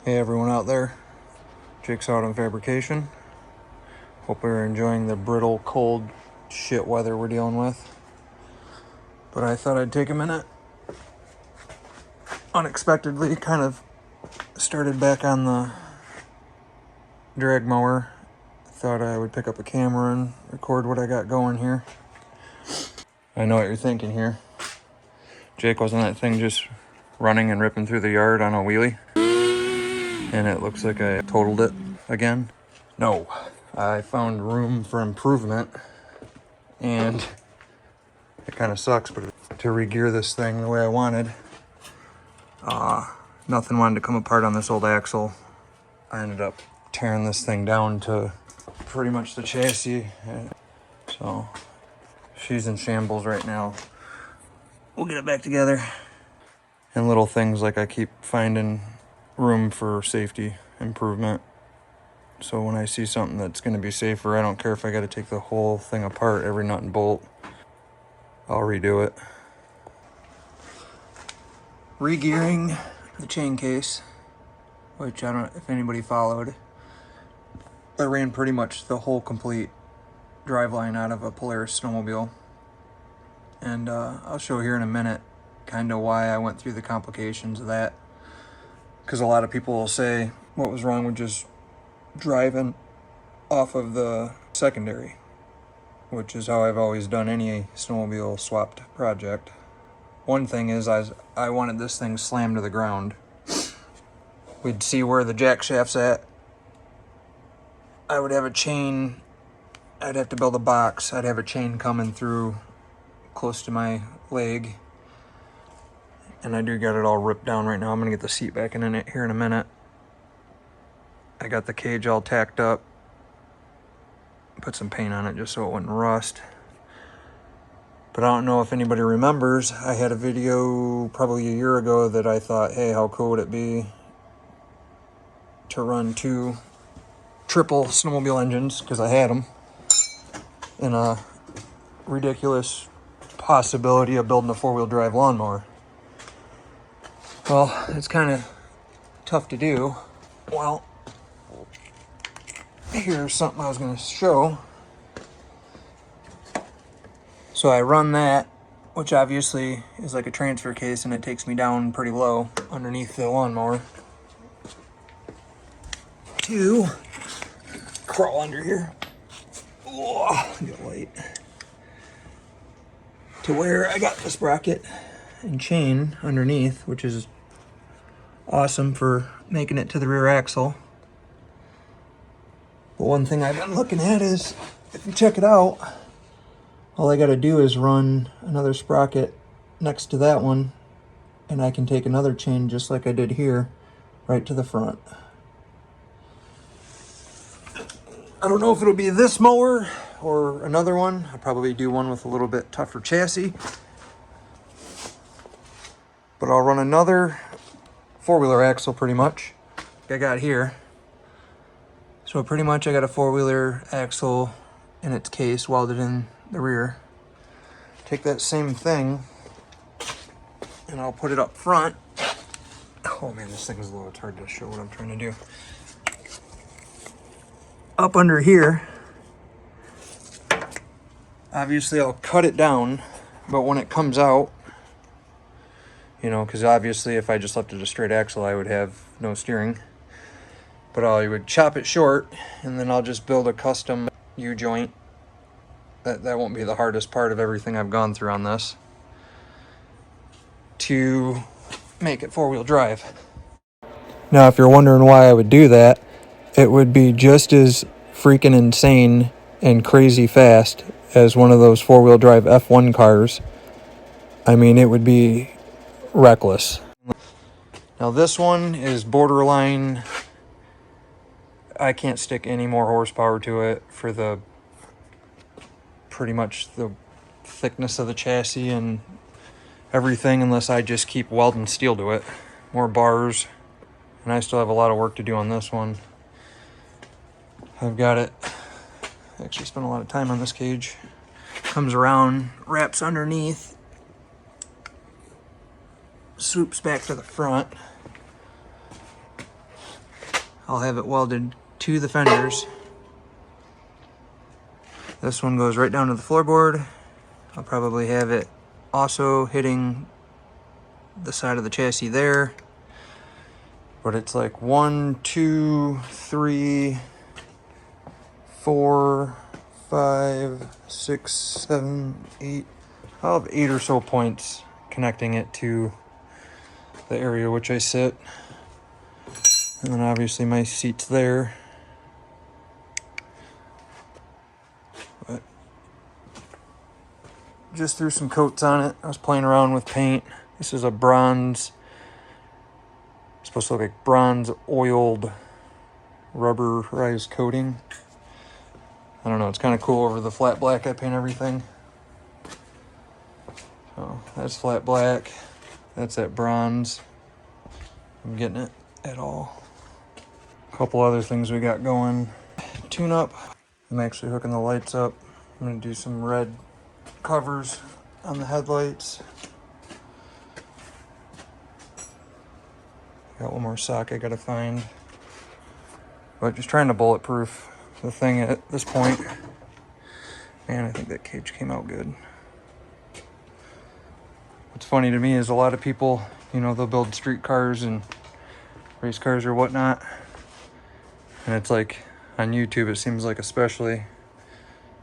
Hey everyone out there, Jake's Out on Fabrication. Hope you're enjoying the brittle, cold shit weather we're dealing with. But I thought I'd take a minute. Unexpectedly, kind of started back on the drag mower. Thought I would pick up a camera and record what I got going here. I know what you're thinking here. Jake, wasn't that thing just running and ripping through the yard on a wheelie? And it looks like I totaled it again. No, I found room for improvement, and it kind of sucks, but to re-gear this thing the way I wanted, nothing wanted to come apart on this old axle. I ended up tearing this thing down to pretty much the chassis, so she's in shambles right now. We'll get it back together. And little things like I keep finding room for safety improvement. So when I see something that's going to be safer, I don't care if I got to take the whole thing apart, every nut and bolt, I'll redo it. Re-gearing the chain case, which I don't know if anybody followed. I ran pretty much the whole complete driveline out of a Polaris snowmobile. And I'll show here in a minute kind of why I went through the complications of that. Because a lot of people will say, what was wrong with just driving off of the secondary? Which is how I've always done any snowmobile swapped project. One thing is I wanted this thing slammed to the ground. We'd see where the jack shaft's at. I would have a chain, I'd have to build a box, I'd have a chain coming through close to my leg. And I do got it all ripped down right now. I'm gonna get the seat back in it here in a minute. I got the cage all tacked up. Put some paint on it just so it wouldn't rust. But I don't know if anybody remembers, I had a video probably a year ago that I thought, hey, how cool would it be to run 2 triple snowmobile engines, because I had them, in a ridiculous possibility of building a 4-wheel drive lawnmower. Well, it's kind of tough to do. Well, here's something I was going to show. So I run that, which obviously is like a transfer case, and it takes me down pretty low underneath the lawnmower. To crawl under here. Oh, get light. To where I got the sprocket and chain underneath, which is awesome for making it to the rear axle. But one thing I've been looking at is, if you check it out, all I gotta do is run another sprocket next to that one, and I can take another chain just like I did here, right to the front. I don't know if it'll be this mower or another one. I'll probably do one with a little bit tougher chassis. But I'll run another 4-wheeler axle pretty much, like I got here. So pretty much I got a 4-wheeler axle in its case welded in the rear. Take that same thing and I'll put it up front. Oh man, this thing is low, it's hard to show what I'm trying to do. Up under here, obviously I'll cut it down, but when it comes out, you know, because obviously if I just left it a straight axle, I would have no steering. But I would chop it short, and then I'll just build a custom U-joint. That won't be the hardest part of everything I've gone through on this, to make it 4-wheel drive. Now, if you're wondering why I would do that, it would be just as freaking insane and crazy fast as one of those 4-wheel drive F1 cars. I mean, it would be reckless. Now this one is borderline, I can't stick any more horsepower to it for the pretty much the thickness of the chassis and everything, unless I just keep welding steel to it. More bars, and I still have a lot of work to do on this one. I've got it, actually spent a lot of time on this cage. Comes around, wraps underneath, swoops back to the front. I'll have it welded to the fenders. This one goes right down to the floorboard. I'll probably have it also hitting the side of the chassis there. But it's like 1, 2, 3, 4, 5, 6, 7, 8. I'll have 8 or so points connecting it to the area which I sit. And then obviously my seat's there. But just threw some coats on it. I was playing around with paint. This is a bronze, it's supposed to look like bronze oiled rubberized coating. I don't know, it's kind of cool. Over the flat black I paint everything. So that's flat black. That's that bronze. I'm getting it at all. A couple other things we got going. Tune up. I'm actually hooking the lights up. I'm gonna do some red covers on the headlights. Got one more sock I gotta find. But just trying to bulletproof the thing at this point. Man, I think that cage came out good. What's funny to me is a lot of people, you know, they'll build street cars and race cars or whatnot. And it's like, on YouTube it seems like especially,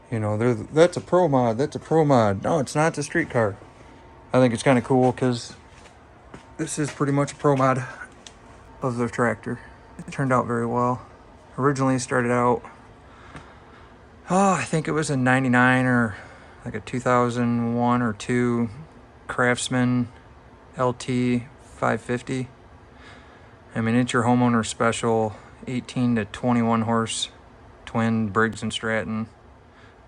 you know, that's a pro mod, that's a pro mod. No, it's not, it's a street car. I think it's kind of cool because this is pretty much a pro mod of the tractor. It turned out very well. Originally started out, I think it was a 99 or like a 2001 or 2 Craftsman LT 550. I mean, it's your homeowner special 18 to 21 horse twin Briggs and Stratton,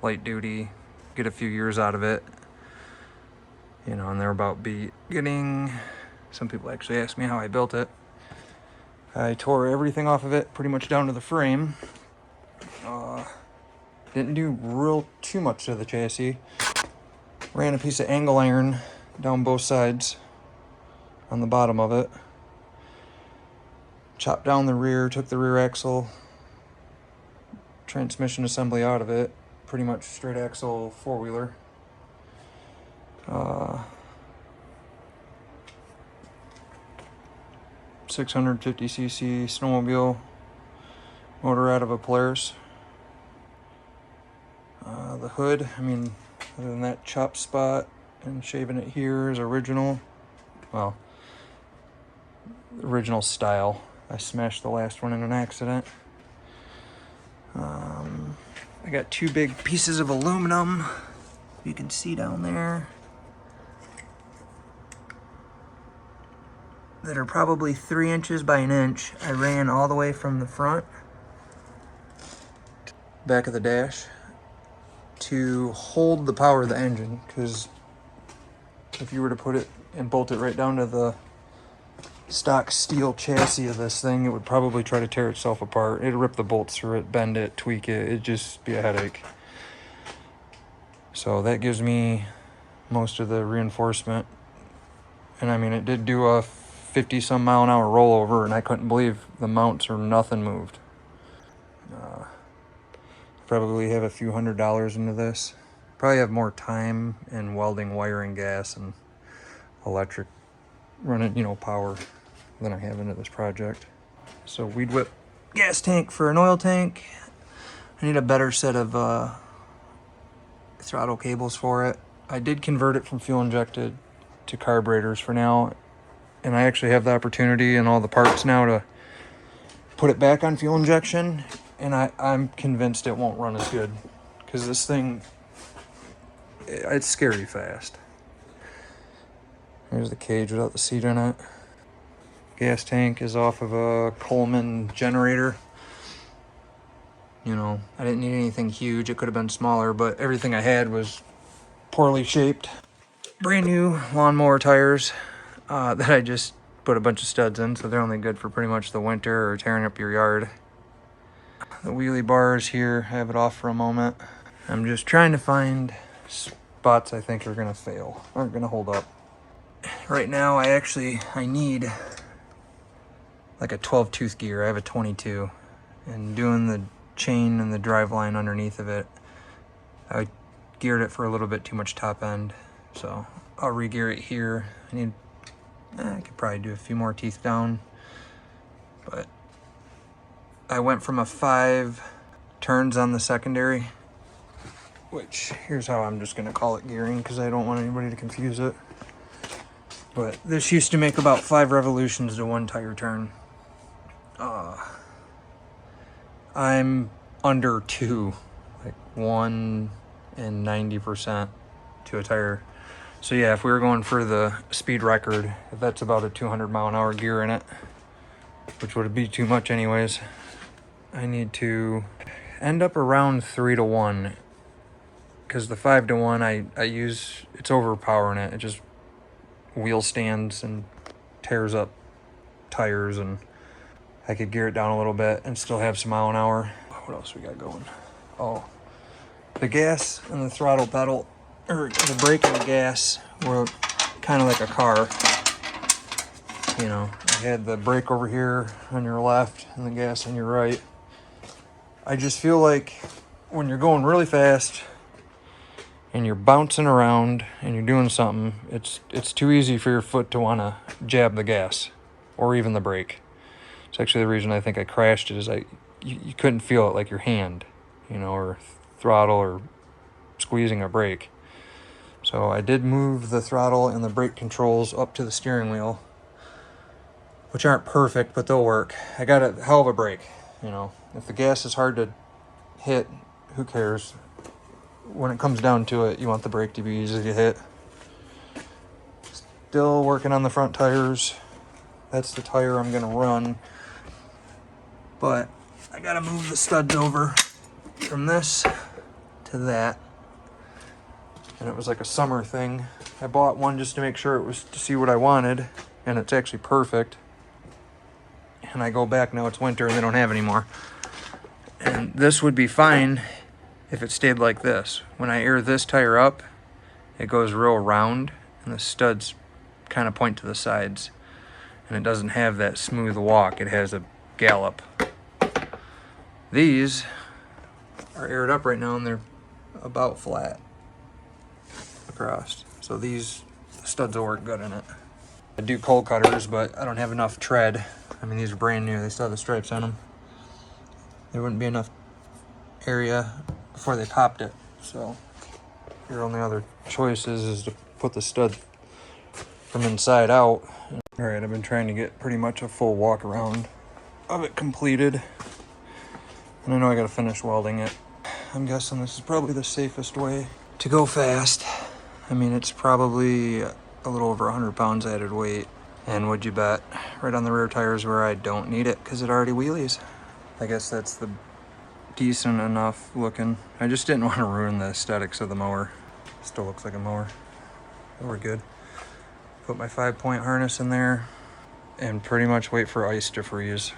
light duty, get a few years out of it, you know, and they're about beat. Some people actually ask me how I built it. I tore everything off of it, pretty much down to the frame. Didn't do too much to the chassis. Ran a piece of angle iron down both sides on the bottom of it. Chopped down the rear, took the rear axle, transmission assembly out of it. Pretty much straight axle four-wheeler. 650cc snowmobile motor out of a Polaris. The hood, I mean, other than that chop spot and shaving it here is original. Well, original style. I smashed the last one in an accident. I got 2 big pieces of aluminum. You can see down there. That are probably 3 inches by 1 inch. I ran all the way from the front, back of the dash, to hold the power of the engine, because if you were to put it and bolt it right down to the stock steel chassis of this thing, it would probably try to tear itself apart. It'd rip the bolts through it, bend it, tweak it. It'd just be a headache. So that gives me most of the reinforcement. And I mean, it did do a 50-some mile an hour rollover, and I couldn't believe the mounts or nothing moved. Probably have a few $100s into this. Probably have more time in welding, wiring, gas, and electric running, you know, power than I have into this project. So weed whip gas tank for an oil tank. I need a better set of throttle cables for it. I did convert it from fuel injected to carburetors for now, and I actually have the opportunity and all the parts now to put it back on fuel injection, and I'm convinced it won't run as good, because this thing, it's scary fast. Here's the cage without the seat in it. Gas tank is off of a Coleman generator. You know, I didn't need anything huge. It could have been smaller, but everything I had was poorly shaped. Brand new lawnmower tires that I just put a bunch of studs in, so they're only good for pretty much the winter or tearing up your yard. The wheelie bars here, I have it off for a moment. I'm just trying to find spots I think are gonna fail, aren't gonna hold up. Right now I need like a 12 tooth gear. I have a 22, and doing the chain and the drive line underneath of it, I geared it for a little bit too much top end. So I'll re-gear it here. I could probably do a few more teeth down, but I went from a 5 turns on the secondary, which here's how I'm just gonna call it gearing because I don't want anybody to confuse it. But this used to make about 5 revolutions to 1 tire turn. I'm under 2, like 1 and 90% to a tire. So yeah, if we were going for the speed record, if that's about a 200-mile-an-hour gear in it, which would be too much anyways, I need to end up around 3 to 1, because the 5 to 1 I use, it's overpowering it. It just wheel stands and tears up tires, and I could gear it down a little bit and still have some mile an hour. What else we got going? Oh, the gas and the throttle pedal, or the brake and the gas, were kind of like a car. You know, I had the brake over here on your left and the gas on your right. I just feel like when you're going really fast and you're bouncing around and you're doing something, it's too easy for your foot to want to jab the gas or even the brake. It's actually the reason I think I crashed it, is you couldn't feel it like your hand, you know, or throttle or squeezing a brake. So I did move the throttle and the brake controls up to the steering wheel, which aren't perfect, but they'll work. I got a hell of a brake, you know. If the gas is hard to hit, who cares? When it comes down to it, you want the brake to be easy to hit. Still working on the front tires. That's the tire I'm gonna run. But I gotta move the studs over from this to that. And it was like a summer thing. I bought one just to make sure it was to see what I wanted, and it's actually perfect. And I go back, now it's winter and they don't have any more. And this would be fine if it stayed like this. When I air this tire up, it goes real round and the studs kind of point to the sides. And it doesn't have that smooth walk, it has a gallop. These are aired up right now and they're about flat across. So these studs will work good in it. I do cold cutters, but I don't have enough tread. I mean, these are brand new, they still have the stripes on them. There wouldn't be enough area before they popped it. So your only other choice is to put the stud from inside out. All right, I've been trying to get pretty much a full walk around of it completed. And I know I gotta finish welding it. I'm guessing this is probably the safest way to go fast. I mean, it's probably a little over 100 pounds added weight. And would you bet, right on the rear tires where I don't need it because it already wheelies. I guess that's the decent enough looking. I just didn't want to ruin the aesthetics of the mower. Still looks like a mower. But we're good. Put my 5-point harness in there and pretty much wait for ice to freeze.